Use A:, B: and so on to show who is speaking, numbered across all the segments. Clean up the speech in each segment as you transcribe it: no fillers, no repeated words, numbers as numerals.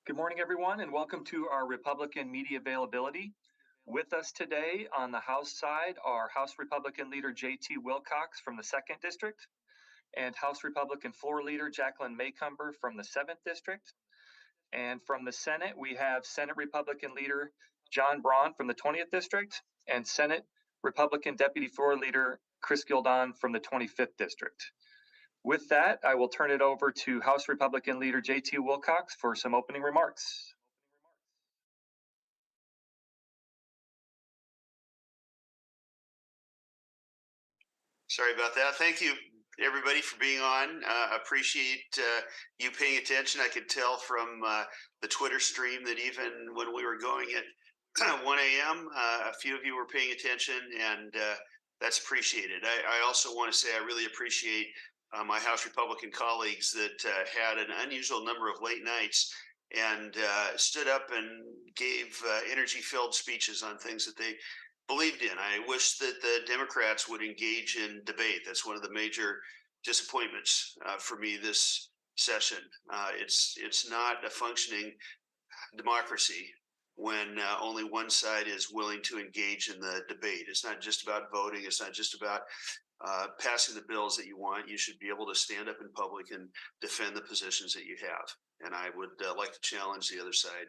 A: Good morning, everyone, and welcome to our Republican media availability. With us today on the House side are House Republican Leader J.T. Wilcox from the 2nd District and House Republican Floor Leader Jacqueline Maycumber from the 7th District. And from the Senate, we have Senate Republican Leader John Braun from the 20th District and Senate Republican Deputy Floor Leader Chris Gildon from the 25th District. With that, I will turn it over to House Republican Leader J.T. Wilcox for some opening remarks.
B: Sorry about that. Thank you, everybody, for being on. Appreciate you paying attention. I could tell from the Twitter stream that even when we were going at 1 a.m., a few of you were paying attention, and that's appreciated. I also want to say I really appreciate my House Republican colleagues that had an unusual number of late nights and stood up and gave energy-filled speeches on things that they believed in. I wish that the Democrats would engage in debate. That's one of the major disappointments for me this session. It's not a functioning democracy when only one side is willing to engage in the debate. It's not just about voting. It's not just about passing the bills that you want. You should be able to stand up in public and defend the positions that you have. And I would like to challenge the other side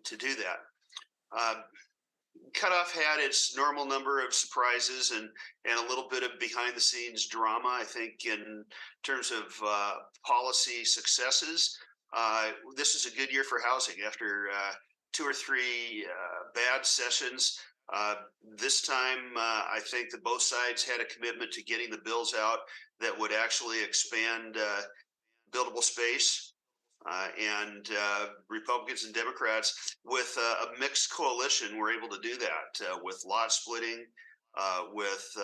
B: to do that. Cutoff had its normal number of surprises and a little bit of behind the scenes drama. I think in terms of policy successes, this is a good year for housing. After 2 or 3 bad sessions, this time I think that both sides had a commitment to getting the bills out that would actually expand buildable space. And Republicans and Democrats, with a mixed coalition, were able to do that with lot splitting, with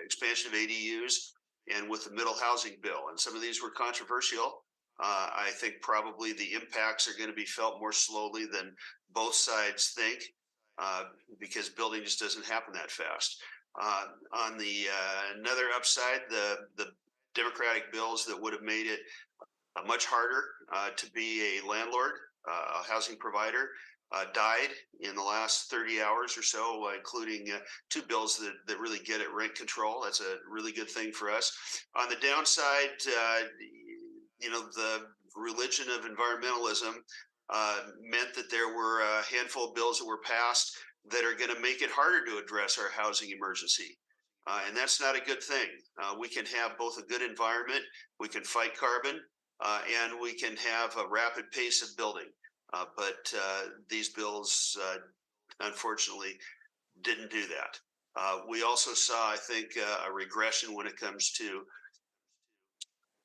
B: expansion of ADUs, and with the middle housing bill. And some of these were controversial. I think probably the impacts are going to be felt more slowly than both sides think, because building just doesn't happen that fast. On the another upside, the Democratic bills that would have made it much harder to be a landlord, a housing provider, died in the last 30 hours or so, including 2 bills that really get at rent control. That's a really good thing for us. On the downside, the religion of environmentalism meant that there were a handful of bills that were passed that are going to make it harder to address our housing emergency. And that's not a good thing. We can have both a good environment, we can fight carbon, and we can have a rapid pace of building. But these bills, unfortunately, didn't do that. We also saw, I think, a regression when it comes to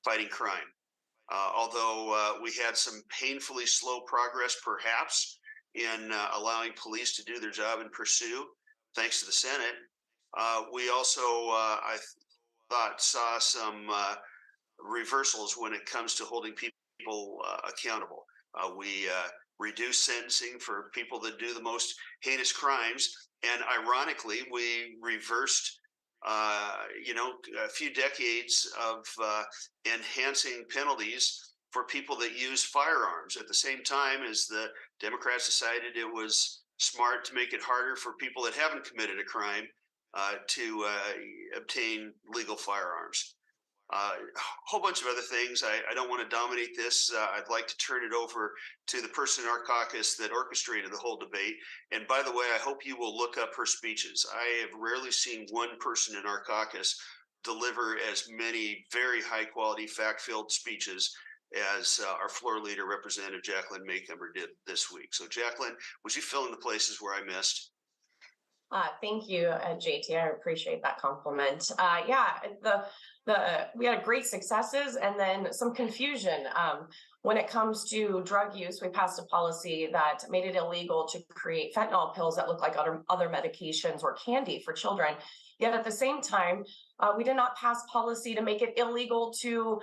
B: fighting crime. Although we had some painfully slow progress, perhaps, in allowing police to do their job and pursue, thanks to the Senate, we also, I thought, saw some reversals when it comes to holding people accountable. We reduced sentencing for people that do the most heinous crimes, and ironically, we reversed a few decades of enhancing penalties for people that use firearms. At the same time as the Democrats decided it was smart to make it harder for people that haven't committed a crime to obtain legal firearms. A whole bunch of other things. I don't want to dominate this. I'd like to turn it over to the person in our caucus that orchestrated the whole debate. And by the way, I hope you will look up her speeches. I have rarely seen one person in our caucus deliver as many very high quality, fact-filled speeches as our floor leader, Representative Jacqueline Maycumber, did this week. So Jacqueline, would you fill in the places where I missed?
C: Thank you, JT. I appreciate that compliment. We had great successes and then some confusion. When it comes to drug use, we passed a policy that made it illegal to create fentanyl pills that look like other medications or candy for children. Yet at the same time, we did not pass policy to make it illegal to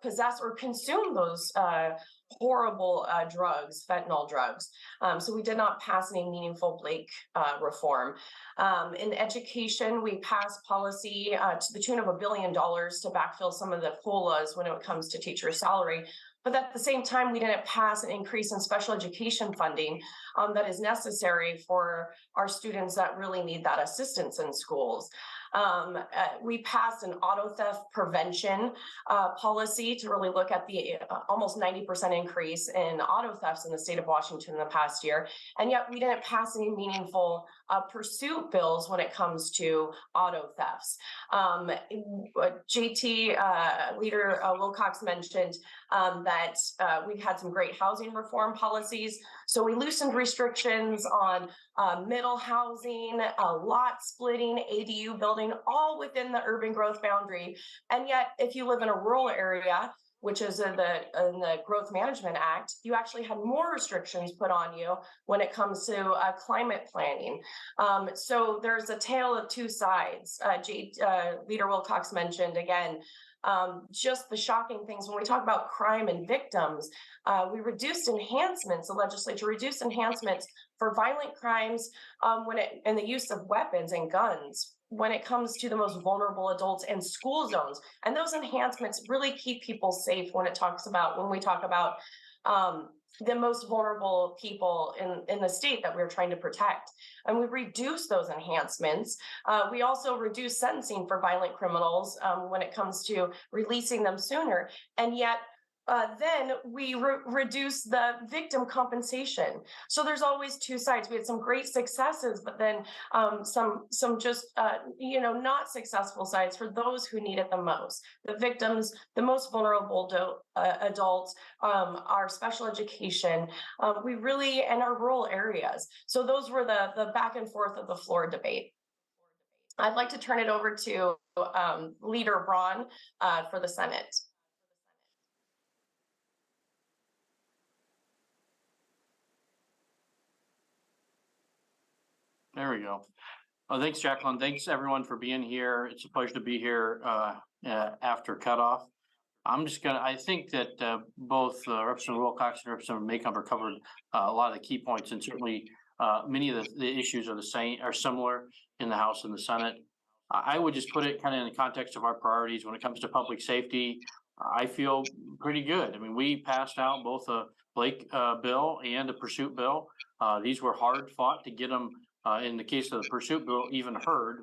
C: possess or consume those horrible drugs, fentanyl drugs. So we did not pass any meaningful Blake reform. In education, we passed policy to the tune of $1 billion to backfill some of the COLAs when it comes to teacher salary. But at the same time, we didn't pass an increase in special education funding that is necessary for our students that really need that assistance in schools. We passed an auto theft prevention policy to really look at the almost 90% increase in auto thefts in the state of Washington in the past year. And yet we didn't pass any meaningful pursuit bills when it comes to auto thefts. JT Leader Wilcox mentioned that we've had some great housing reform policies. So we loosened restrictions on middle housing, lot splitting, ADU building, all within the urban growth boundary. And yet, if you live in a rural area, which is in the Growth Management Act, you actually had more restrictions put on you when it comes to climate planning. So there's a tale of two sides. Leader Wilcox mentioned, again, just the shocking things when we talk about crime and victims. We reduced enhancements, the legislature reduced enhancements for violent crimes and the use of weapons and guns when it comes to the most vulnerable adults and school zones. And those enhancements really keep people safe when we talk about the most vulnerable people in the state that we're trying to protect. And we reduce those enhancements. We also reduce sentencing for violent criminals when it comes to releasing them sooner. And yet, then we reduce the victim compensation. So there's always two sides. We had some great successes, but then some just not successful sides for those who need it the most. The victims, the most vulnerable adults, our special education, and our rural areas. So those were the back and forth of the floor debate. I'd like to turn it over to Leader Braun for the Senate.
D: There we go. Thanks, Jacqueline. Thanks, everyone, for being here. It's a pleasure to be here after cutoff. I think that both Representative Wilcox and Representative Maycomber covered a lot of the key points, and certainly many of the issues are similar in the House and the Senate. I would just put it kind of in the context of our priorities when it comes to public safety. I feel pretty good. I mean, we passed out both a Blake bill and a pursuit bill. These were hard fought to get them. In the case of the pursuit bill, even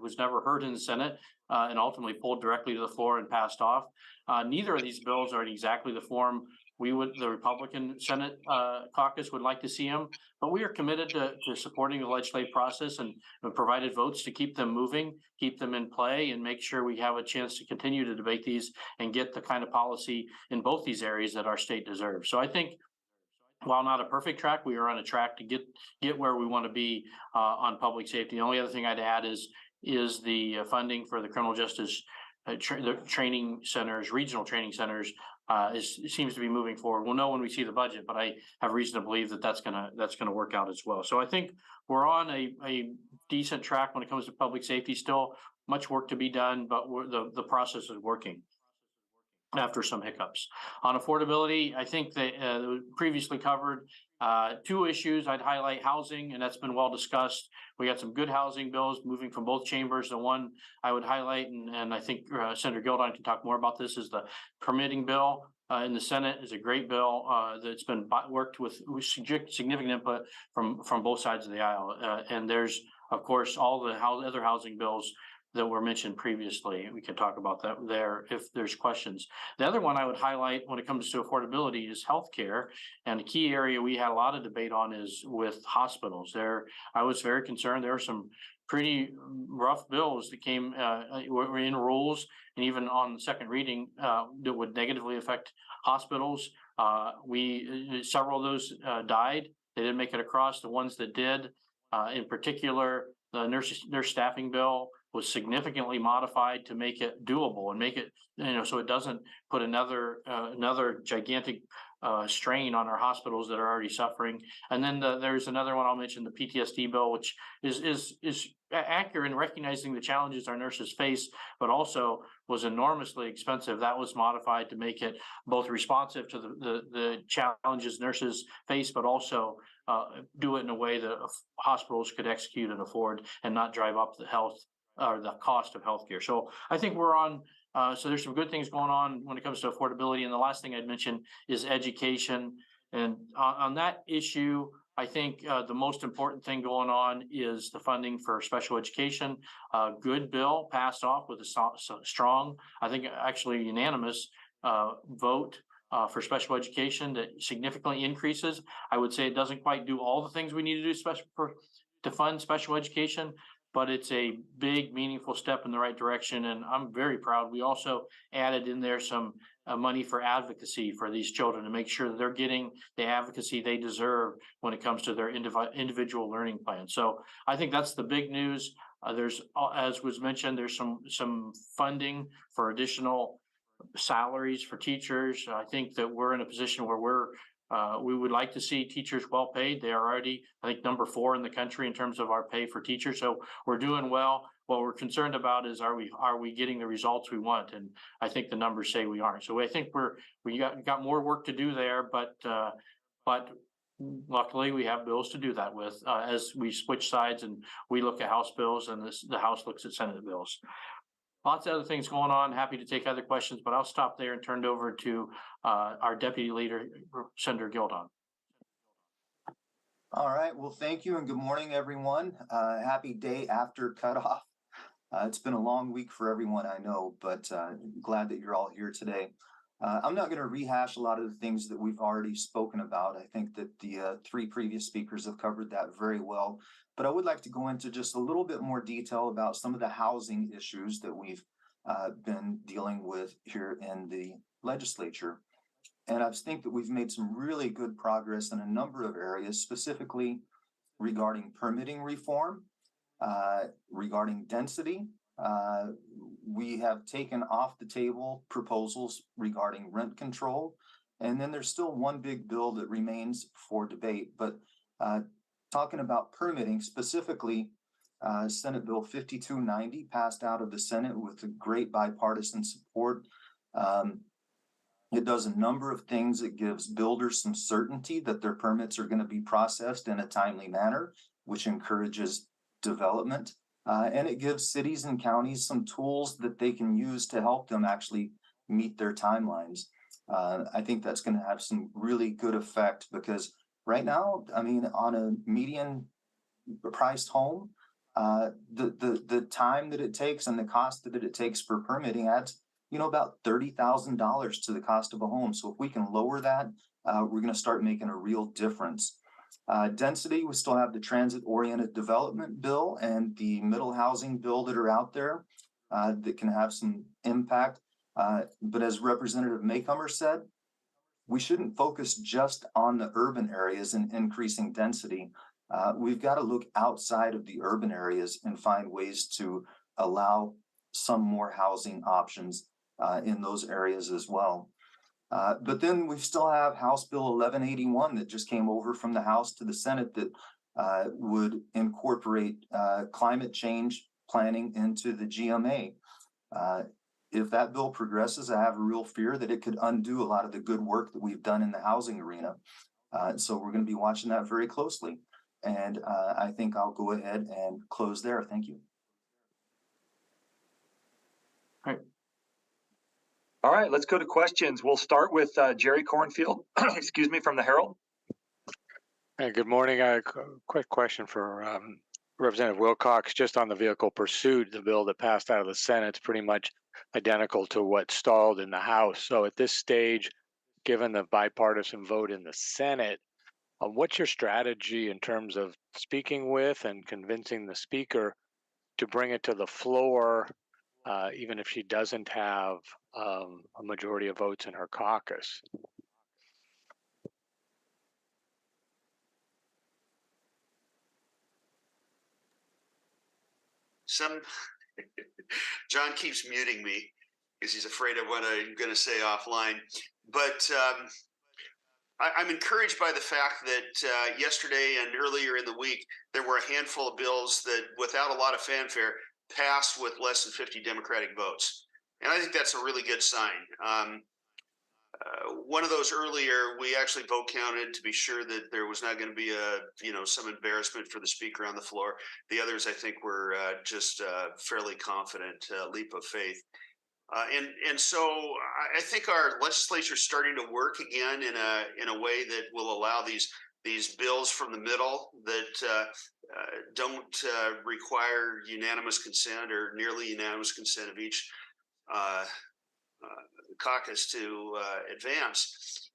D: was never heard in the Senate and ultimately pulled directly to the floor and passed off. Neither of these bills are in exactly the form the Republican Senate caucus would like to see them, but we are committed to supporting the legislative process and provided votes to keep them moving, keep them in play, and make sure we have a chance to continue to debate these and get the kind of policy in both these areas that our state deserves. So I think, while not a perfect track, we are on a track to get where we want to be on public safety. The only other thing I'd add is the funding for the criminal justice the training centers, regional training centers, seems to be moving forward. We'll know when we see the budget, but I have reason to believe that that's gonna work out as well. So I think we're on a decent track when it comes to public safety. Still much work to be done, but the process is working after some hiccups. On affordability, I think that previously covered two issues. I'd highlight housing, and that's been well discussed. We got some good housing bills moving from both chambers. The one I would highlight, and I think Senator Gildine can talk more about this, is the permitting bill in the Senate. Is a great bill that's been worked with significant input from both sides of the aisle. And there's, of course, all the other housing bills that were mentioned previously. We can talk about that there if there's questions. The other one I would highlight when it comes to affordability is healthcare. And a key area we had a lot of debate on is with hospitals. I was very concerned. There were some pretty rough bills that were in rules and even on the second reading that would negatively affect hospitals. Several of those died. They didn't make it across. The ones that did, in particular, the nurse staffing bill was significantly modified to make it doable and make it, so it doesn't put another gigantic strain on our hospitals that are already suffering. And then there's another one I'll mention, the PTSD bill, which is accurate in recognizing the challenges our nurses face, but also was enormously expensive. That was modified to make it both responsive to the challenges nurses face, but also do it in a way that hospitals could execute and afford and not drive up the cost of healthcare. So I think we're on So there's some good things going on when it comes to affordability. And the last thing I'd mention is education. And on that issue, I think the most important thing going on is the funding for special education. Good bill passed off with a strong, I think actually unanimous vote for special education that significantly increases. I would say it doesn't quite do all the things we need to do to fund special education, but it's a big, meaningful step in the right direction. And I'm very proud. We also added in there some money for advocacy for these children to make sure that they're getting the advocacy they deserve when it comes to their individual learning plan. So I think that's the big news. There's, as was mentioned, there's some funding for additional salaries for teachers. I think that we're in a position where we would like to see teachers well paid. They are already, I think, number 4 in the country in terms of our pay for teachers. So we're doing well. What we're concerned about is are we getting the results we want? And I think the numbers say we aren't. So I think we got more work to do there, but luckily we have bills to do that with as we switch sides and we look at House bills and the House looks at Senate bills. Lots of other things going on. Happy to take other questions, but I'll stop there and turn it over to our Deputy Leader, Senator Gildon.
E: All right. Well, thank you and good morning, everyone. Happy day after cutoff. It's been a long week for everyone, I know, but glad that you're all here today. I'm not going to rehash a lot of the things that we've already spoken about. I think that the 3 previous speakers have covered that very well. But I would like to go into just a little bit more detail about some of the housing issues that we've been dealing with here in the legislature. And I think that we've made some really good progress in a number of areas, specifically regarding permitting reform, regarding density. We have taken off the table proposals regarding rent control. And then there's still one big bill that remains for debate. But talking about permitting specifically, Senate Bill 5290 passed out of the Senate with a great bipartisan support. It does a number of things. It gives builders some certainty that their permits are going to be processed in a timely manner, which encourages development. And it gives cities and counties some tools that they can use to help them actually meet their timelines. I think that's going to have some really good effect because right now, I mean, on a median priced home, the time that it takes and the cost that it takes for permitting adds, about $30,000 to the cost of a home. So if we can lower that, we're going to start making a real difference. Density, we still have the transit-oriented development bill and the middle housing bill that are out there that can have some impact. But as Representative Maycomer said, we shouldn't focus just on the urban areas and increasing density. We've got to look outside of the urban areas and find ways to allow some more housing options in those areas as well. But then we still have House Bill 1181 that just came over from the House to the Senate that would incorporate climate change planning into the GMA. If that bill progresses, I have a real fear that it could undo a lot of the good work that we've done in the housing arena. So we're going to be watching that very closely. And I think I'll go ahead and close there. Thank you.
A: All right, let's go to questions. We'll start with Jerry Cornfield, excuse me, from the Herald.
F: Hey, good morning. A quick question for Representative Wilcox, just on the vehicle pursuit, the bill that passed out of the Senate is pretty much identical to what stalled in the House. So at this stage, given the bipartisan vote in the Senate, what's your strategy in terms of speaking with and convincing the speaker to bring it to the floor, even if she doesn't have a majority of votes in her caucus?
B: John keeps muting me because he's afraid of what I'm going to say offline. But I'm encouraged by the fact that yesterday and earlier in the week, there were a handful of bills that, without a lot of fanfare, passed with less than 50 Democratic votes. And I think that's a really good sign. One of those earlier, we actually vote counted to be sure that there was not going to be some embarrassment for the speaker on the floor. The others, I think, were just fairly confident leap of faith. And so I think our legislature is starting to work again in a way that will allow these bills from the middle that don't require unanimous consent or nearly unanimous consent of each caucus to advance.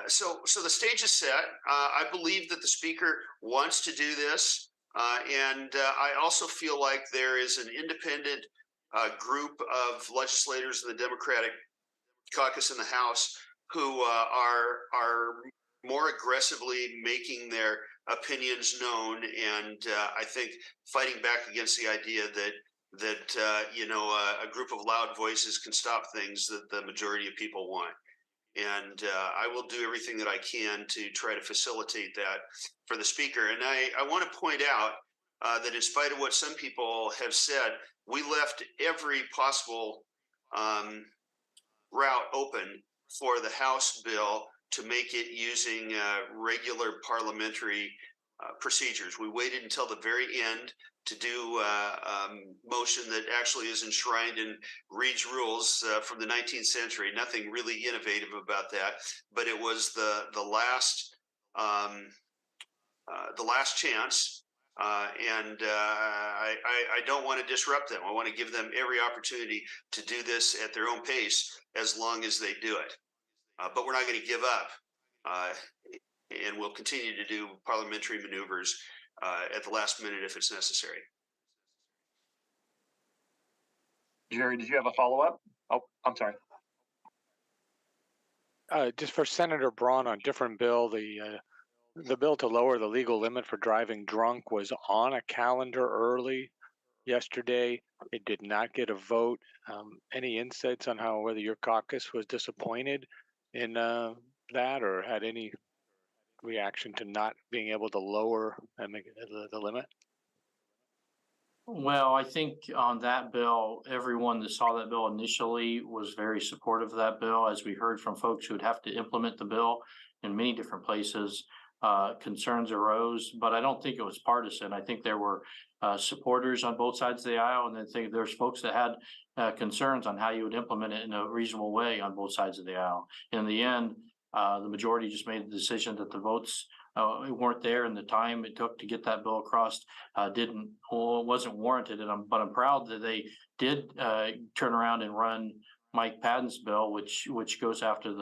B: So the stage is set. I believe that the speaker wants to do this, and I also feel like there is an independent group of legislators in the Democratic caucus in the House who are more aggressively making their opinions known, and I think fighting back against the idea that a group of loud voices can stop things that the majority of people want. And I will do everything that I can to try to facilitate that for the speaker. And I want to point out that in spite of what some people have said, we left every possible route open for the House bill to make it using regular parliamentary procedures. We waited until the very end to do a motion that actually is enshrined in Reed's rules from the 19th century. Nothing really innovative about that, but it was the last chance. And I don't want to disrupt them. I want to give them every opportunity to do this at their own pace as long as they do it. But we're not going to give up. And we'll continue to do parliamentary maneuvers at the last minute if it's necessary.
A: Jerry, did you have a follow-up? Oh, I'm sorry.
F: Just for Senator Braun on different bill, the bill to lower the legal limit for driving drunk was on a calendar early yesterday. It did not get a vote. Any insights on whether your caucus was disappointed in that or had any reaction to not being able to lower the limit?
D: Well, I think on that bill, everyone that saw that bill initially was very supportive of that bill. As we heard from folks who would have to implement the bill in many different places, concerns arose, but I don't think it was partisan. I think there were supporters on both sides of the aisle, and I think there's folks that had concerns on how you would implement it in a reasonable way on both sides of the aisle. In the end, the majority just made the decision that the votes weren't there, and the time it took to get that bill across wasn't warranted. But I'm proud that they did turn around and run Mike Padden's bill, which goes after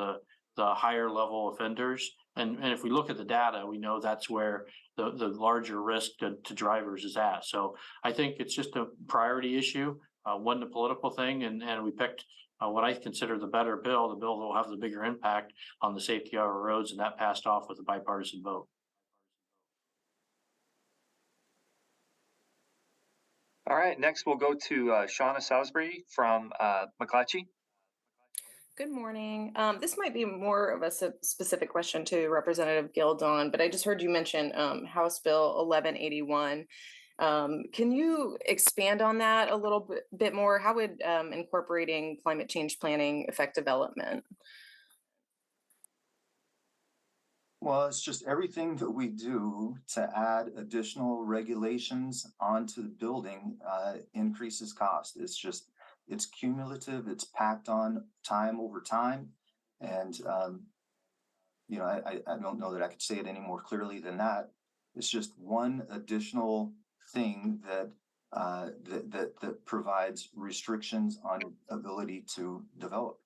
D: the higher level offenders. And if we look at the data, we know that's where the larger risk to drivers is at. So I think it's just a priority issue, wasn't a political thing, and we picked what I consider the better bill, the bill that will have the bigger impact on the safety of our roads, and that passed off with a bipartisan vote.
A: All right, next we'll go to Shauna Sowersby from McClatchy.
G: Good morning. This might be more of a specific question to Representative Gildon, but I just heard you mention House Bill 1181. Can you expand on that a little bit more? How would incorporating climate change planning affect development?
E: Well, it's just everything that we do to add additional regulations onto the building increases cost. It's cumulative, it's packed on time over time. And, I don't know that I could say it any more clearly than that. It's just one additional thing that provides restrictions on ability to develop.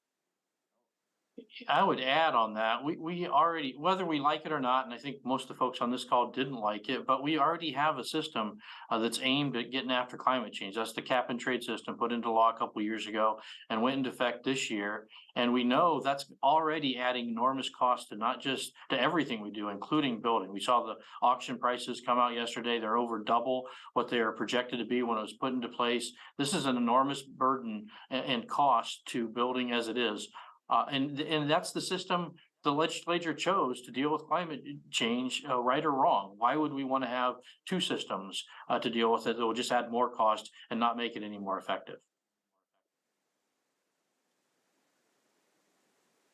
D: I would add on that, we already, whether we like it or not, and I think most of the folks on this call didn't like it, but we already have a system that's aimed at getting after climate change. That's the cap and trade system put into law a couple of years ago and went into effect this year. And we know that's already adding enormous cost to not just to everything we do, including building. We saw the auction prices come out yesterday. They're over double what they are projected to be when it was put into place. This is an enormous burden and cost to building as it is. And that's the system the legislature chose to deal with climate change, right or wrong. Why would we want to have two systems to deal with it that will just add more cost and not make it any more effective?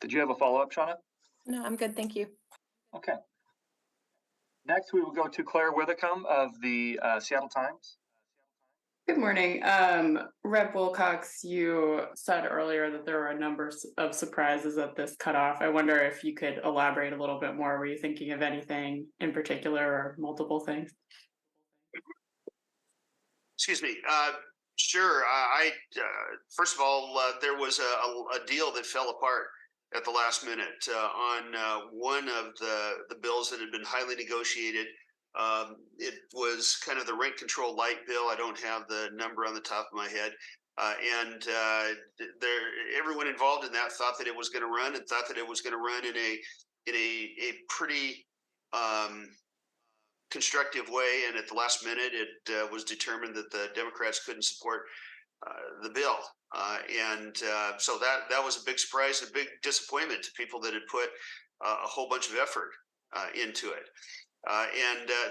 A: Did you have a follow-up, Shauna?
G: No, I'm good. Thank you.
A: Okay. Next, we will go to Claire Withicum of the Seattle Times.
H: Good morning. Rep Wilcox, you said earlier that there were a number of surprises at this cutoff. I wonder if you could elaborate a little bit more. Were you thinking of anything in particular or multiple things?
B: Excuse me. Sure. First of all, there was a deal that fell apart at the last minute on one of the bills that had been highly negotiated. It was kind of the rent control light bill. I don't have the number on the top of my head. Everyone involved in that thought that it was going to run and thought that it was going to run in a pretty constructive way. And at the last minute, it was determined that the Democrats couldn't support the bill. So that was a big surprise, a big disappointment to people that had put a whole bunch of effort into it.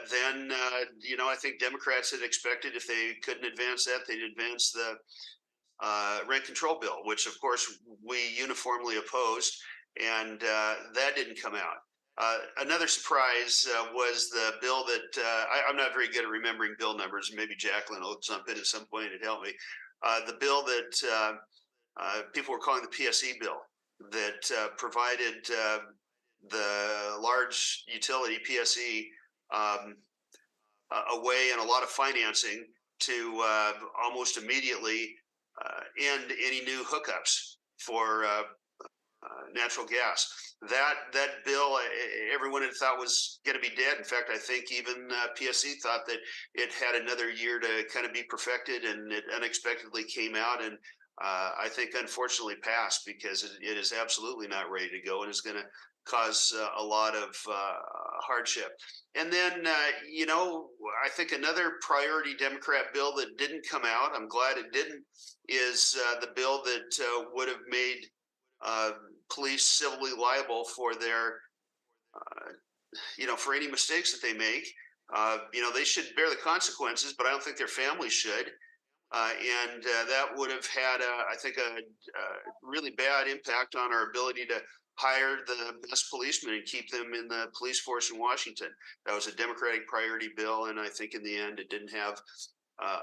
B: Then, I think Democrats had expected if they couldn't advance that, they'd advance the rent control bill, which of course we uniformly opposed, and that didn't come out. Another surprise was the bill that I'm not very good at remembering bill numbers. Maybe Jacqueline will jump in at some point and help me. The bill that people were calling the PSE bill that provided the large utility PSE a way and a lot of financing to almost immediately end any new hookups for natural gas. That bill, everyone had thought was going to be dead. In fact, I think even PSE thought that it had another year to kind of be perfected, and it unexpectedly came out and I think unfortunately passed because it is absolutely not ready to go and is going to cause a lot of hardship. And then, I think another priority Democrat bill that didn't come out, I'm glad it didn't, is the bill that would have made police civilly liable for their, for any mistakes that they make. They should bear the consequences, but I don't think their families should. That would have had, I think, a really bad impact on our ability to hire the best policemen and keep them in the police force in Washington. That was a Democratic priority bill, and I think in the end it didn't have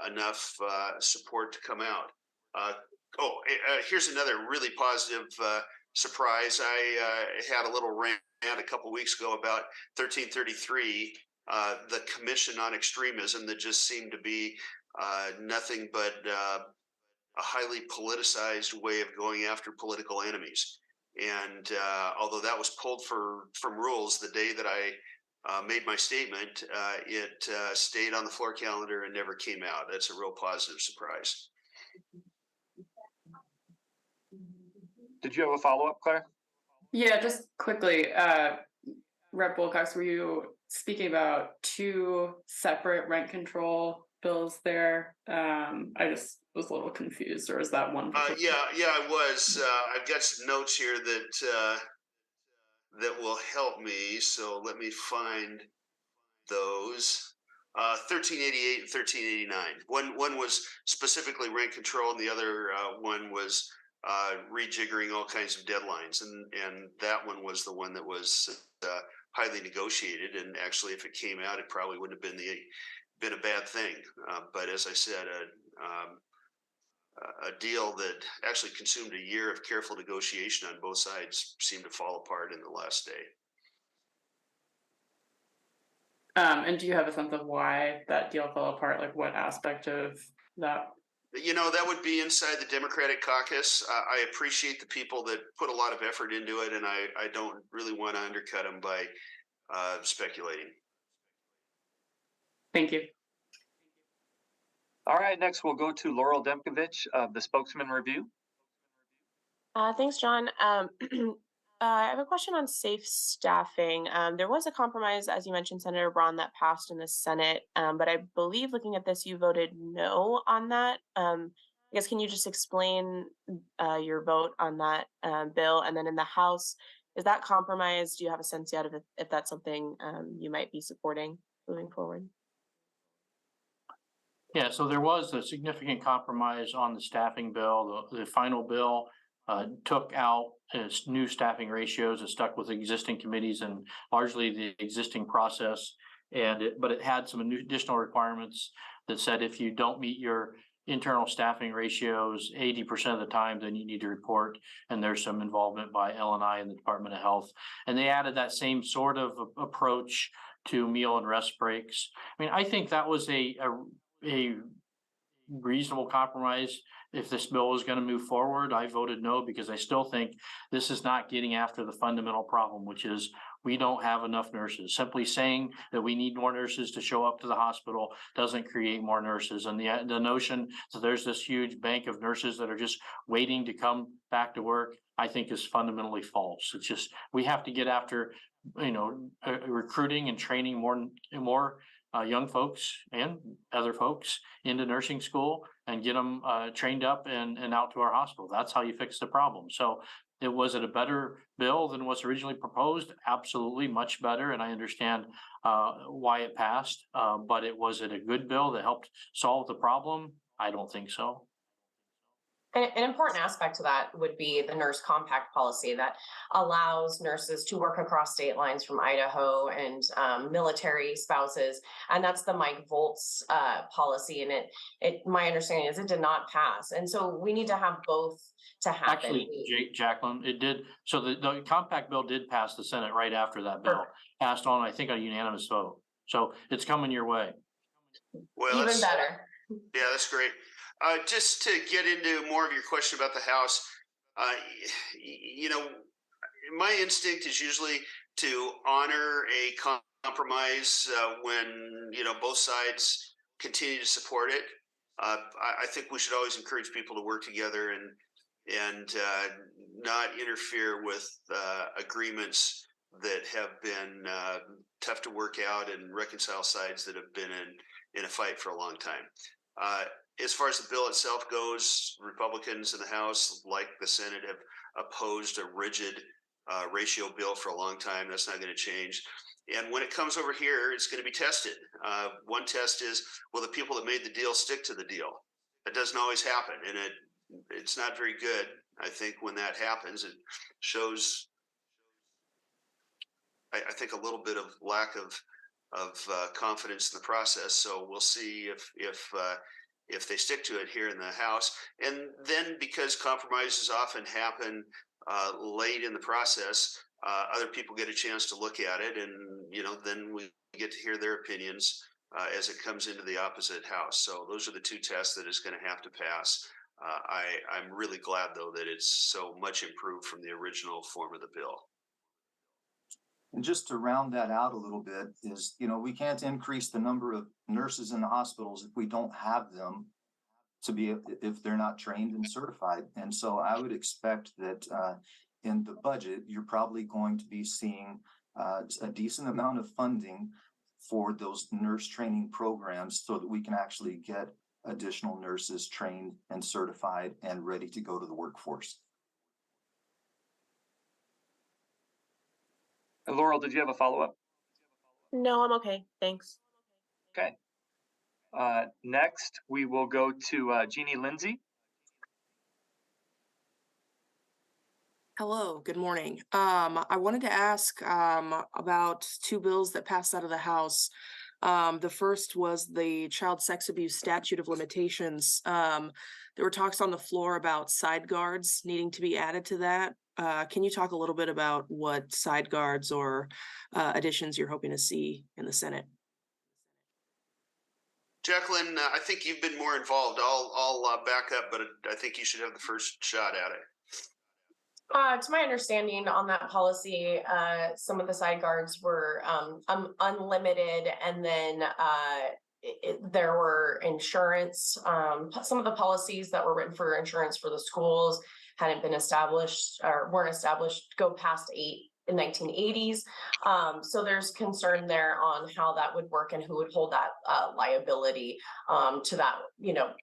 B: enough support to come out. Here's another really positive surprise. I had a little rant a couple weeks ago about 1333, the Commission on Extremism, that just seemed to be nothing but a highly politicized way of going after political enemies. And although that was pulled from rules the day that I made my statement, it stayed on the floor calendar and never came out. That's a real positive surprise.
A: Did you have a follow-up, Claire?
H: Yeah, just quickly, Rep Wilcox, were you speaking about two separate rent control bills there? I just was a little confused, or is that one?
B: Yeah, I was. I've got some notes here that will help me. So let me find those. 1388 and 1389. One was specifically rent control, and the other one was rejiggering all kinds of deadlines, and that one was the one that was highly negotiated. And actually, if it came out, it probably wouldn't have been a bad thing. But as I said, a deal that actually consumed a year of careful negotiation on both sides seemed to fall apart in the last day.
H: And do you have a sense of why that deal fell apart? Like what aspect of that?
B: That would be inside the Democratic caucus. I appreciate the people that put a lot of effort into it, and I don't really want to undercut them by speculating.
H: Thank you.
A: All right, next we'll go to Laurel Demkovich of the Spokesman Review.
I: Thanks, John. I have a question on safe staffing. There was a compromise, as you mentioned, Senator Braun, that passed in the Senate, but I believe looking at this, you voted no on that. I guess, can you just explain your vote on that bill? And then in the House, is that compromise? Do you have a sense yet of if that's something you might be supporting moving forward?
D: Yeah, so there was a significant compromise on the staffing bill. The final bill took out new staffing ratios and stuck with existing committees and largely the existing process. But it had some additional requirements that said if you don't meet your internal staffing ratios 80% of the time, then you need to report. And there's some involvement by L&I and the Department of Health. And they added that same sort of approach to meal and rest breaks. I mean, I think that was a reasonable compromise. If this bill was going to move forward, I voted no, because I still think this is not getting after the fundamental problem, which is we don't have enough nurses. Simply saying that we need more nurses to show up to the hospital doesn't create more nurses. And the notion that there's this huge bank of nurses that are just waiting to come back to work, I think is fundamentally false. It's just, we have to get after, recruiting and training more young folks and other folks into nursing school and get them trained up and out to our hospital. That's how you fix the problem. So was it a better bill than what's originally proposed? Absolutely, much better. And I understand why it passed. But was it a good bill that helped solve the problem? I don't think so.
C: An important aspect to that would be the nurse compact policy that allows nurses to work across state lines from Idaho and military spouses. And that's the Mike Volt's policy. And my understanding is it did not pass. And so we need to have both to happen.
D: Actually, Jacqueline, it did. So the compact bill did pass the Senate right after that bill passed on, I think, a unanimous vote. So it's coming your way.
B: Well,
C: even better.
B: Yeah, that's great. Just to get into more of your question about the House, my instinct is usually to honor a compromise when, both sides continue to support it. I think we should always encourage people to work together and not interfere with agreements that have been tough to work out and reconcile sides that have been in a fight for a long time. As far as the bill itself goes, Republicans in the House, like the Senate, have opposed a rigid ratio bill for a long time. That's not going to change. And when it comes over here, it's going to be tested. One test is, will the people that made the deal stick to the deal? That doesn't always happen. And it's not very good. I think when that happens, it shows, I think, a little bit of lack of confidence in the process. So we'll see if they stick to it here in the House. And then, because compromises often happen late in the process, other people get a chance to look at it, and then we get to hear their opinions as it comes into the opposite House. So those are the two tests that is going to have to pass. I'm really glad, though, that it's so much improved from the original form of the bill.
E: And just to round that out a little bit is, we can't increase the number of nurses in the hospitals if we don't have them if they're not trained and certified. And so I would expect that in the budget, you're probably going to be seeing a decent amount of funding for those nurse training programs so that we can actually get additional nurses trained and certified and ready to go to the workforce.
A: Laurel, did you have a follow-up?
I: No, I'm okay. Thanks.
A: Okay. Next, we will go to Jeannie Lindsay.
J: Hello, good morning. I wanted to ask about two bills that passed out of the House. The first was the child sex abuse statute of limitations. There were talks on the floor about side guards needing to be added to that. Can you talk a little bit about what side guards or additions you're hoping to see in the Senate?
B: Jacqueline, I think you've been more involved. I'll back up, but I think you should have the first shot at it.
C: To my understanding on that policy, some of the side guards were unlimited, and then there were insurance. Some of the policies that were written for insurance for the schools hadn't been established or weren't established, go past 8 in 1980s. So there's concern there on how that would work and who would hold that liability to that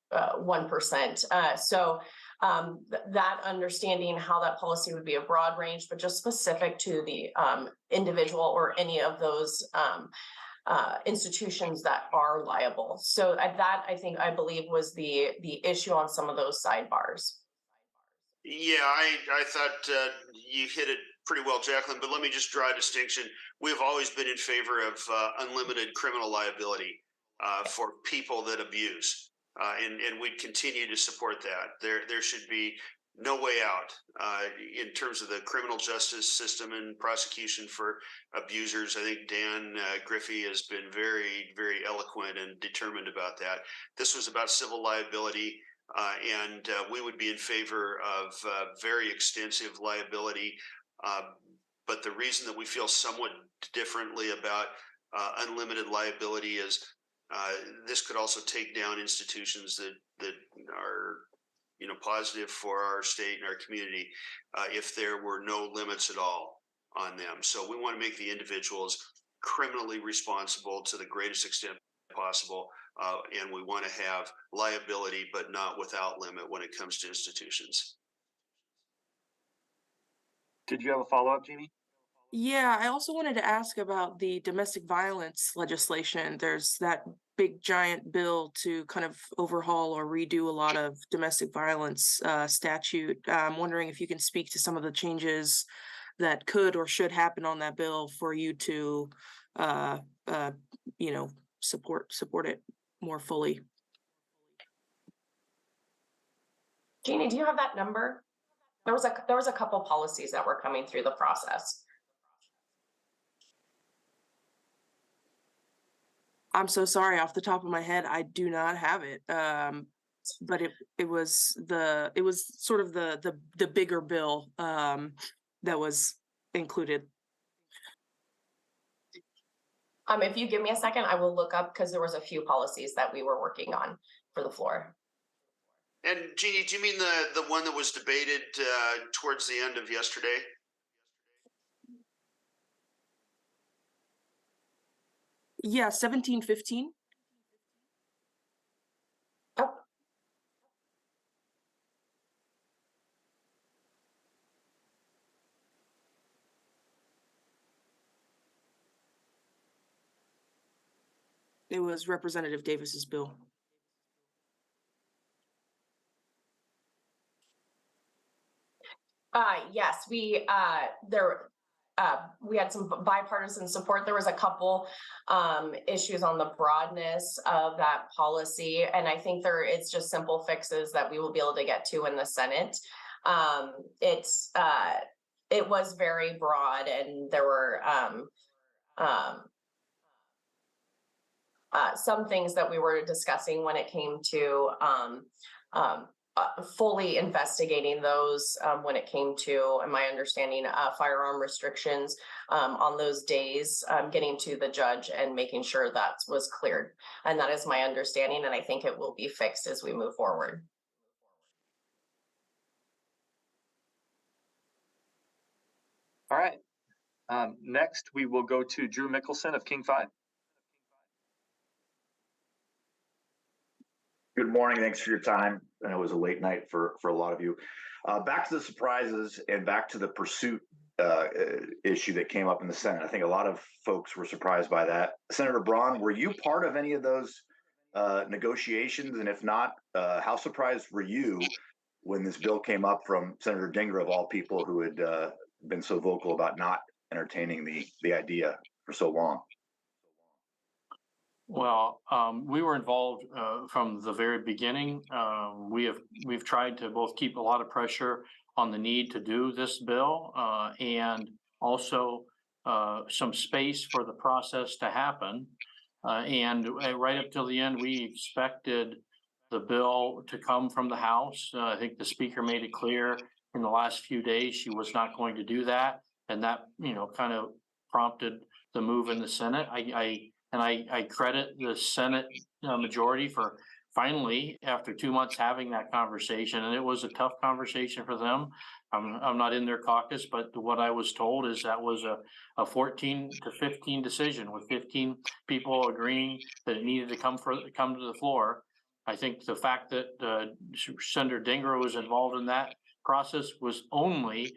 C: 1%. That understanding how that policy would be a broad range, but just specific to the individual or any of those institutions that are liable. So that I believe was the issue on some of those sidebars.
B: Yeah, I thought you hit it pretty well, Jacqueline, but let me just draw a distinction. We've always been in favor of unlimited criminal liability. for people that abuse, and we'd continue to support that. There should be no way out in terms of the criminal justice system and prosecution for abusers. I think Dan Griffey has been very, very eloquent and determined about that. This was about civil liability, and we would be in favor of very extensive liability. But the reason that we feel somewhat differently about unlimited liability is this could also take down institutions that are positive for our state and our community if there were no limits at all on them. So we want to make the individuals criminally responsible to the greatest extent possible, and we want to have liability, but not without limit when it comes to institutions.
A: Did you have a follow-up, Jeannie?
J: Yeah, I also wanted to ask about the domestic violence legislation. There's that big giant bill to kind of overhaul or redo a lot of domestic violence statute. I'm wondering if you can speak to some of the changes that could or should happen on that bill for you to, support it more fully.
C: Jeannie, do you have that number? There was a couple policies that were coming through the process.
J: I'm so sorry, off the top of my head, I do not have it. But it was sort of the bigger bill that was included.
C: If you give me a second, I will look up because there was a few policies that we were working on for the floor.
B: And Jeannie, do you mean the one that was debated towards the end of yesterday?
J: Yeah, 1715.
C: Oh.
J: It was Representative Davis's bill.
C: Yes, we had some bipartisan support. There was a couple issues on the broadness of that policy, and I think it's just simple fixes that we will be able to get to in the Senate. It was very broad, and there were some things that we were discussing when it came to fully investigating those when it came to, in my understanding, firearm restrictions on those days, getting to the judge and making sure that was cleared. And that is my understanding, and I think it will be fixed as we move forward.
A: All right. Next, we will go to Drew Mickelson of King 5.
K: Good morning. Thanks for your time. I know it was a late night for a lot of you. Back to the surprises and back to the pursuit issue that came up in the Senate. I think a lot of folks were surprised by that. Senator Braun, were you part of any of those negotiations? And if not, how surprised were you when this bill came up from Senator Dinger, of all people, who had been so vocal about not entertaining the idea for so long?
D: Well, we were involved from the very beginning. We've tried to both keep a lot of pressure on the need to do this bill and also some space for the process to happen. And right up till the end, we expected the bill to come from the House. I think the Speaker made it clear in the last few days she was not going to do that, and that kind of prompted the move in the Senate. I credit the Senate majority for finally, after 2 months, having that conversation. And it was a tough conversation for them. I'm not in their caucus, but what I was told is that was a 14 to 15 decision, with 15 people agreeing that it needed to come to the floor. I think the fact that Senator Dinger was involved in that process was only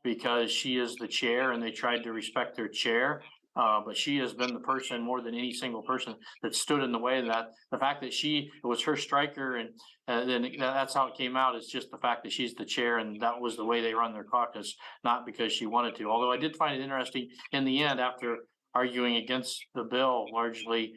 D: because she is the chair and they tried to respect their chair. But she has been the person, more than any single person, that stood in the way of that. The fact that it was her striker, and then that's how it came out, is just the fact that she's the chair, and that was the way they run their caucus, not because she wanted to. Although I did find it interesting in the end, after arguing against the bill largely,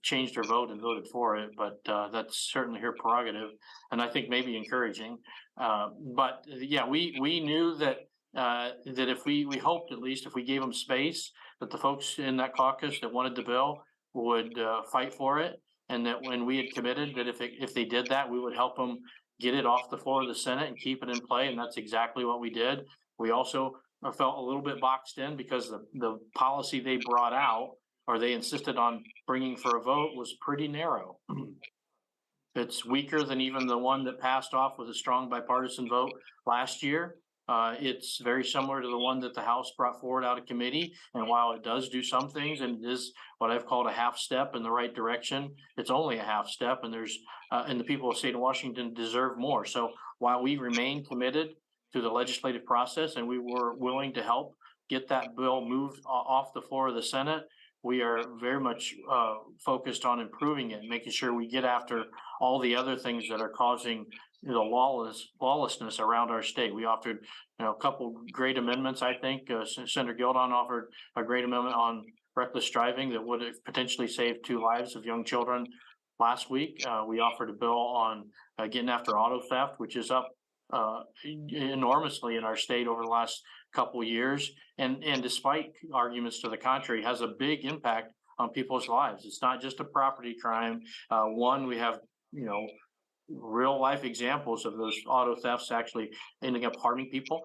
D: changed their vote and voted for it, but that's certainly her prerogative, and I think maybe encouraging. But yeah, we knew that that if we hoped, at least if we gave them space, that the folks in that caucus that wanted the bill would fight for it, and that when we had committed that if they did that, we would help them get it off the floor of the Senate and keep it in play, and that's exactly what we did. We also felt a little bit boxed in because the policy they brought out, or they insisted on bringing for a vote, was pretty narrow. It's weaker than even the one that passed off with a strong bipartisan vote last year. It's very similar to the one that the House brought forward out of committee. And while it does do some things, and it is what I've called a half step in the right direction, it's only a half step, and and the people of the state of Washington deserve more. So while we remain committed to the legislative process, and we were willing to help get that bill moved off the floor of the Senate, we are very much focused on improving it, making sure we get after all the other things that are causing lawlessness around our state. We offered a couple great amendments. I think Senator Gildon offered a great amendment on reckless driving that would have potentially saved 2 lives of young children last week. We offered a bill on getting after auto theft, which is up enormously in our state over the last couple of years, and despite arguments to the contrary, has a big impact on people's lives. It's not just a property crime. We have real life examples of those auto thefts actually ending up harming people,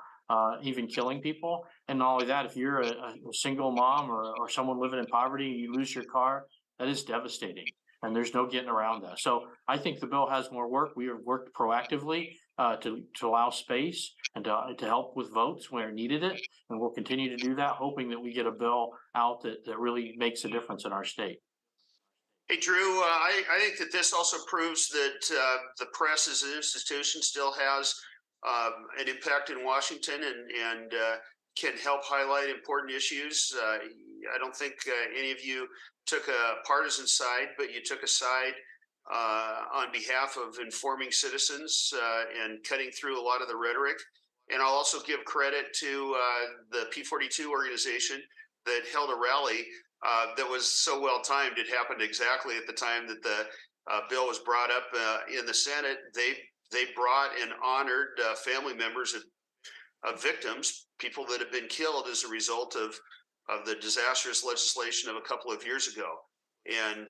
D: even killing people. And not only that, if you're a single mom or someone living in poverty and you lose your car, that is devastating, and there's no getting around that. So I think the bill has more work. We have worked proactively to allow space and to help with votes where needed it, and we'll continue to do that, hoping that we get a bill out that really makes a difference in our state.
B: Hey, Drew, I think that this also proves that the press as an institution still has an impact in Washington and can help highlight important issues. I don't think any of you took a partisan side, but you took a side on behalf of informing citizens and cutting through a lot of the rhetoric. And I'll also give credit to the P42 organization that held a rally that was so well timed. It happened exactly at the time that the bill was brought up in the Senate. They brought and honored family members of victims, people that have been killed as a result of the disastrous legislation of a couple of years ago. And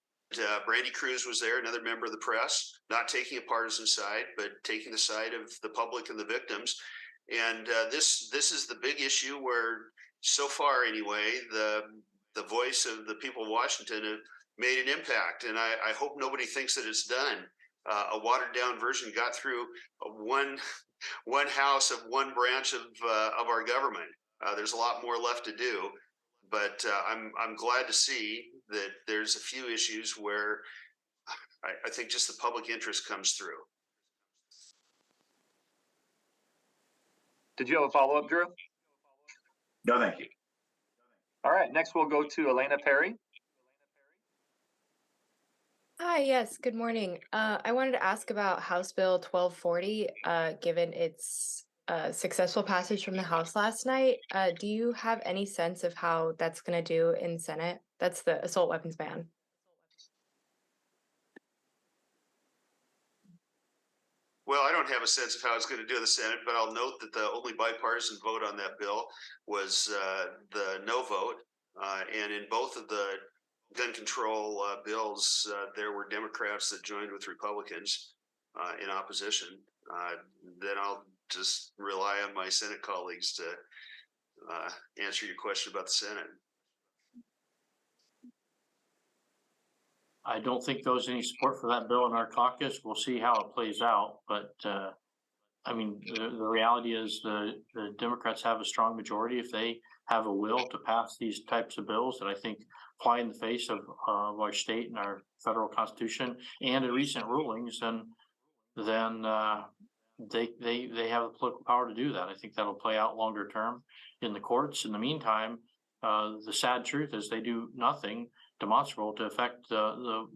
B: Brandy Cruz was there, another member of the press, not taking a partisan side, but taking the side of the public and the victims. And this is the big issue where, so far anyway, the voice of the people of Washington have made an impact. And I hope nobody thinks that it's done. A watered down version got through one house of one branch of our government. There's a lot more left to do, but I'm glad to see that there's a few issues where I think just the public interest comes through.
A: Did you have a follow-up, Drew?
K: No, thank you.
A: All right, next we'll go to Elena Perry.
L: Hi, yes, good morning. I wanted to ask about House Bill 1240, given its successful passage from the House last night. Do you have any sense of how that's going to do in Senate? That's the assault weapons ban.
B: Well, I don't have a sense of how it's going to do in the Senate, but I'll note that the only bipartisan vote on that bill was the no vote. And in both of the gun control bills, there were Democrats that joined with Republicans in opposition. Then I'll just rely on my Senate colleagues to answer your question about the Senate.
D: I don't think there's any support for that bill in our caucus. We'll see how it plays out. But I mean, the reality is the Democrats have a strong majority. If they have a will to pass these types of bills that I think fly in the face of our state and our federal constitution and the recent rulings, then they have the political power to do that. I think that'll play out longer term in the courts. In the meantime, the sad truth is they do nothing demonstrable to affect the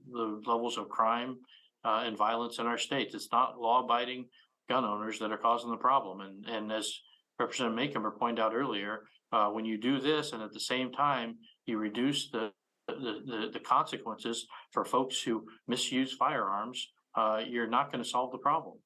D: levels of crime and violence in our states. It's not law-abiding gun owners that are causing the problem. And as Representative Makemer pointed out earlier, when you do this and at the same time you reduce the the consequences for folks who misuse firearms, you're not going to solve the problem.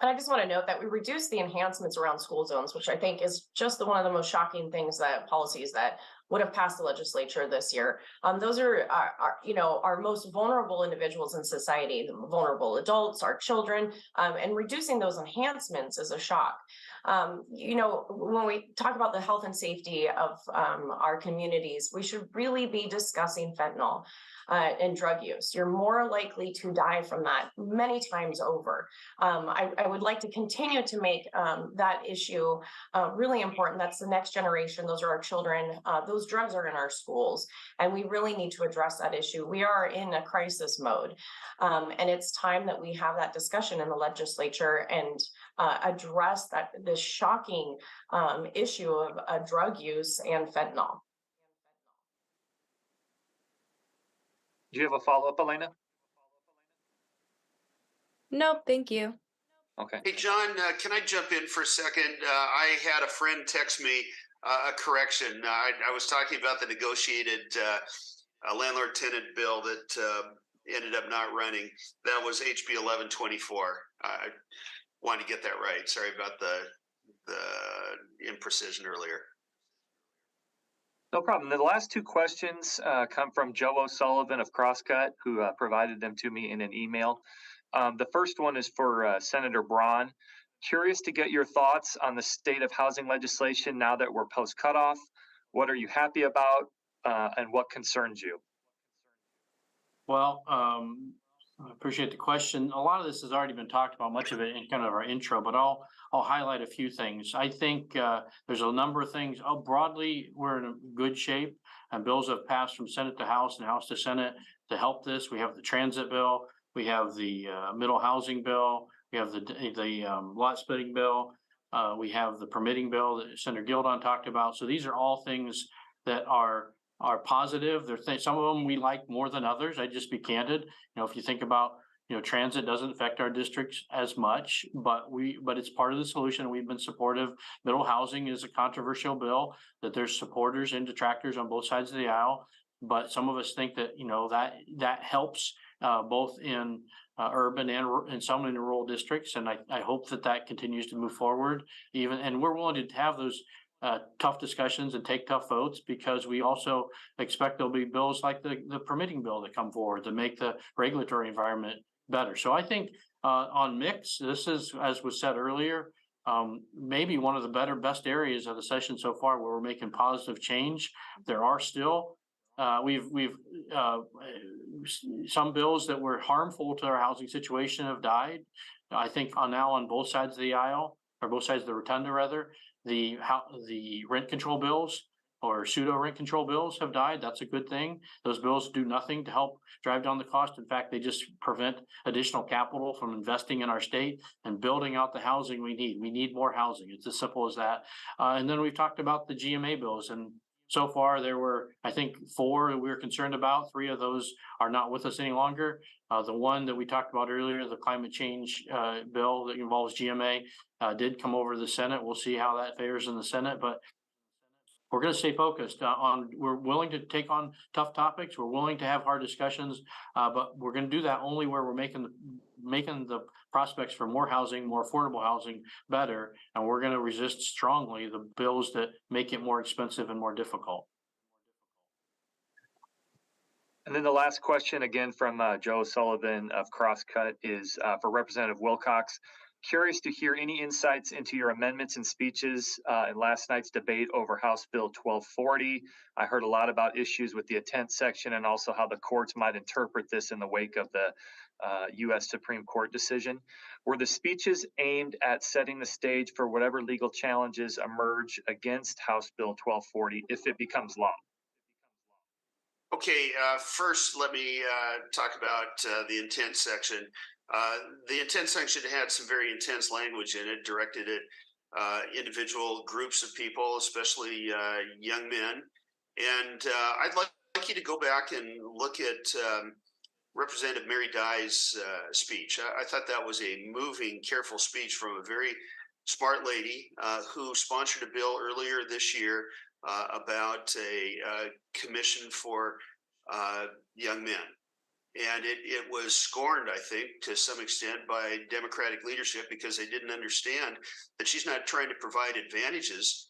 C: And I just want to note that we reduced the enhancements around school zones, which I think is just one of the most shocking things that policies that would have passed the legislature this year. Those are our most vulnerable individuals in society, the vulnerable adults, our children, and reducing those enhancements is a shock. When we talk about the health and safety of our communities, we should really be discussing fentanyl and drug use. You're more likely to die from that many times over. I would like to continue to make that issue really important. That's the next generation. Those are our children. Those drugs are in our schools, and we really need to address that issue. We are in a crisis mode, and it's time that we have that discussion in the legislature and address this shocking issue of drug use and fentanyl.
A: Do you have a follow-up, Elena?
L: Nope, thank you.
A: Okay.
B: Hey, John, can I jump in for a second? I had a friend text me a correction. I was talking about the negotiated landlord-tenant bill that ended up not running. That was HB 1124. I wanted to get that right. Sorry about the imprecision earlier.
A: No problem. The last two questions come from Joe O'Sullivan of Crosscut, who provided them to me in an email. The first one is for Senator Braun. Curious to get your thoughts on the state of housing legislation now that we're post-cutoff. What are you happy about, and what concerns you?
D: Well, I appreciate the question. A lot of this has already been talked about, much of it in kind of our intro, but I'll highlight a few things. I think there's a number of things. Broadly, we're in a good shape, and bills have passed from Senate to House and House to Senate to help this. We have the transit bill, we have the middle housing bill, we have the lot splitting bill, we have the permitting bill that Senator Gildon talked about. So these are all things that are positive. Some of them we like more than others. I'd just be candid. If you think about, transit doesn't affect our districts as much, but it's part of the solution. We've been supportive. Middle housing is a controversial bill that there's supporters and detractors on both sides of the aisle. But some of us think that, that helps both in urban and some in rural districts. And I hope that continues to move forward and we're willing to have those tough discussions and take tough votes, because we also expect there'll be bills like the permitting bill that come forward to make the regulatory environment better. So I think on mix, this is, as was said earlier, maybe one of the best areas of the session so far where we're making positive change. There are still we've some bills that were harmful to our housing situation have died. I think now on both sides of the aisle, or both sides of the rotunda rather, the rent control bills or pseudo rent control bills have died. That's a good thing. Those bills do nothing to help drive down the cost. In fact, they just prevent additional capital from investing in our state and building out the housing we need. We need more housing. It's as simple as that. And then we've talked about the GMA bills, and so far there were, I think, 4 that we were concerned about. 3 of those are not with us any longer. The one that we talked about earlier, the climate change bill that involves GMA, did come over to the Senate. We'll see how that fares in the Senate, but we're going to stay focused we're willing to take on tough topics. We're willing to have hard discussions, but we're going to do that only where we're making the prospects for more housing, more affordable housing better. And we're going to resist strongly the bills that make it more expensive and more difficult.
A: And then the last question, again from Joe Sullivan of Crosscut, is for Representative Wilcox. Curious to hear any insights into your amendments and speeches in last night's debate over House Bill 1240. I heard a lot about issues with the intent section and also how the courts might interpret this in the wake of the U.S. Supreme Court decision. Were the speeches aimed at setting the stage for whatever legal challenges emerge against House Bill 1240 if it becomes law?
B: Okay, first let me talk about the intent section. The intent section had some very intense language in it, directed at individual groups of people, especially young men. And I'd like you to go back and look at Representative Mary Dye's speech. I thought that was a moving, careful speech from a very smart lady who sponsored a bill earlier this year about a commission for young men. And it was scorned, I think, to some extent by Democratic leadership because they didn't understand that she's not trying to provide advantages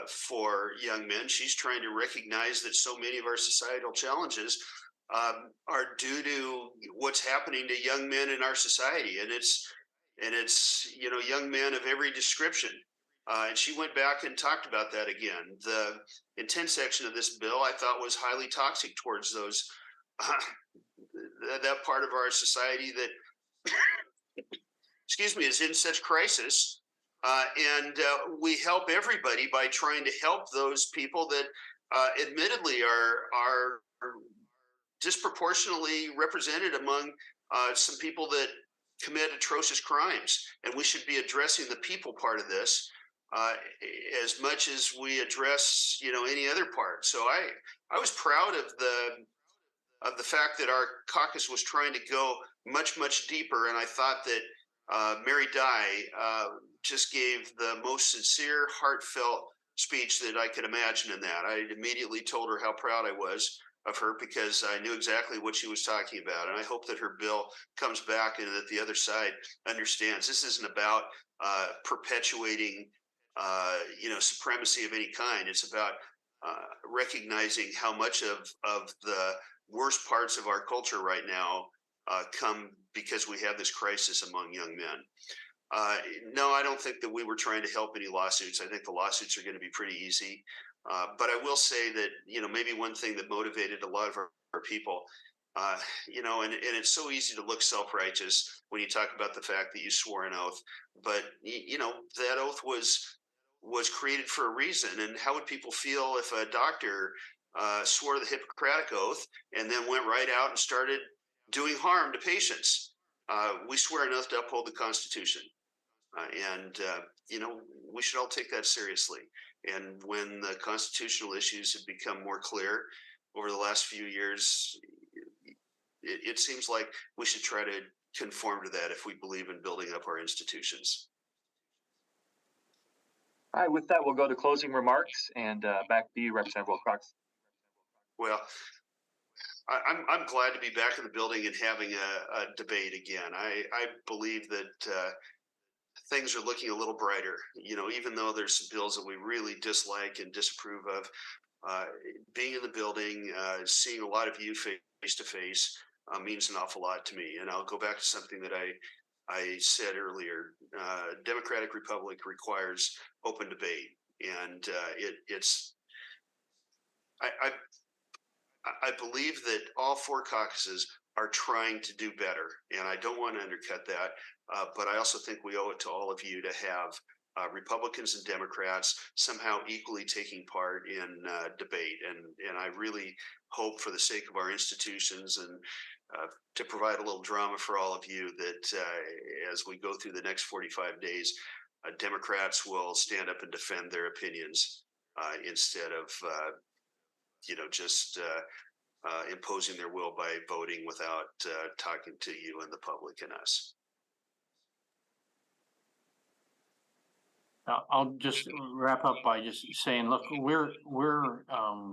B: for young men. She's trying to recognize that so many of our societal challenges are due to what's happening to young men in our society, and it's young men of every description. And she went back and talked about that again. The intent section of this bill I thought was highly toxic towards those that part of our society that excuse me is in such crisis. And we help everybody by trying to help those people that admittedly are disproportionately represented among some people that commit atrocious crimes. And we should be addressing the people part of this as much as we address any other part. So I was proud of the fact that our caucus was trying to go much deeper, and I thought that Mary Dye just gave the most sincere, heartfelt speech that I could imagine in that. I immediately told her how proud I was of her because I knew exactly what she was talking about, and I hope that her bill comes back and that the other side understands this isn't about perpetuating supremacy of any kind. It's about recognizing how much of the worst parts of our culture right now come because we have this crisis among young men. No, I don't think that we were trying to help any lawsuits. I think the lawsuits are going to be pretty easy. But I will say that, maybe one thing that motivated a lot of our people, and it's so easy to look self-righteous when you talk about the fact that you swore an oath, but that oath was created for a reason. And how would people feel if a doctor swore the Hippocratic Oath and then went right out and started doing harm to patients? We swear an oath to uphold the Constitution. And we should all take that seriously. And when the constitutional issues have become more clear over the last few years, it seems like we should try to conform to that if we believe in building up our institutions.
A: All right, with that, we'll go to closing remarks and back to you, Representative Wilcox.
B: Well, I'm glad to be back in the building and having a debate again. I believe that things are looking a little brighter, even though there's some bills that we really dislike and disapprove of. Being in the building, seeing a lot of you face to face means an awful lot to me. And I'll go back to something that I said earlier. Democratic Republic requires open debate, and I believe that all four caucuses are trying to do better, and I don't want to undercut that. But I also think we owe it to all of you to have Republicans and Democrats somehow equally taking part in debate. And I really hope, for the sake of our institutions and to provide a little drama for all of you, that as we go through the next 45 days, Democrats will stand up and defend their opinions instead of just imposing their will by voting without talking to you and the public and us.
D: I'll just wrap up by just saying, look, we're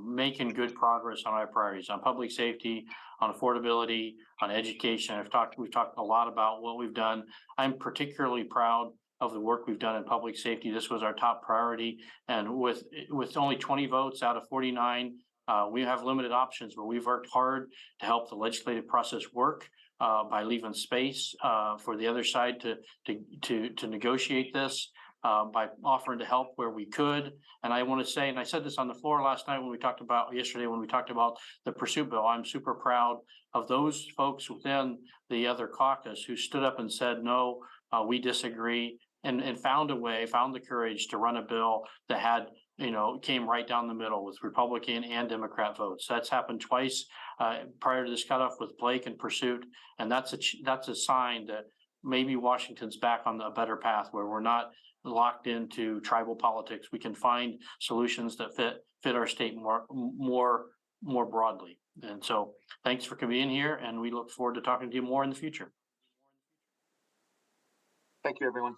D: making good progress on our priorities, on public safety, on affordability, on education. We've talked a lot about what we've done. I'm particularly proud of the work we've done in public safety. This was our top priority, and with only 20 votes out of 49, we have limited options, but we've worked hard to help the legislative process work by leaving space for the other side to negotiate this. By offering to help where we could. And I want to say, and I said this on the floor last night yesterday when we talked about the pursuit bill, I'm super proud of those folks within the other caucus who stood up and said, no, we disagree, and found the courage to run a bill that had, came right down the middle with Republican and Democrat votes. That's happened twice prior to this cutoff with Blake and Pursuit. And that's a sign that maybe Washington's back on a better path where we're not locked into tribal politics. We can find solutions that fit our state more broadly. And so thanks for being here, and we look forward to talking to you more in the future.
A: Thank you, everyone.